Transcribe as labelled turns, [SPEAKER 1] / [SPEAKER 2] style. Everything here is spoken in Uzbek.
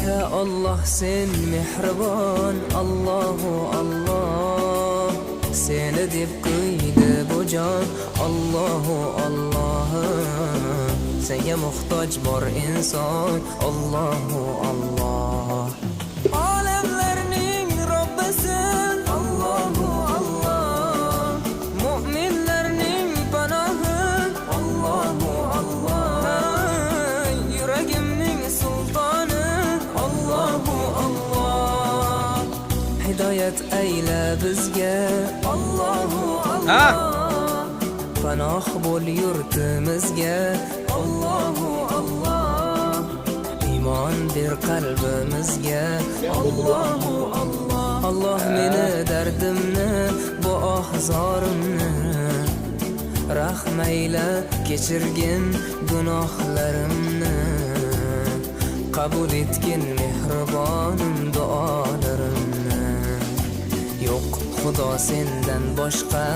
[SPEAKER 1] Ya Allah sen mehribon, Allahu Allah. Seni deb qo'ydi bu jon, Allahu Allah. Senga muhtoj bor inson, Allahu Allah. Olamlarning Robbisin, Allahu Allah. Mu'minlarning panohi, Allahu Allah. Yuragimning sultoni, Allahu Allah. Hidoyat ayla bizga, Allahu Allah. Panoh bo'l yurtimizga, Allahu Allah. Iymon ber qalbimizga, Allahu Allah. Allah meni dardimni, bu ohzorimni rahmayla kechirgin gunohlarimni. Qabul etgin mehribonim duolarimni. Yo'q Xudo sendan boshqa,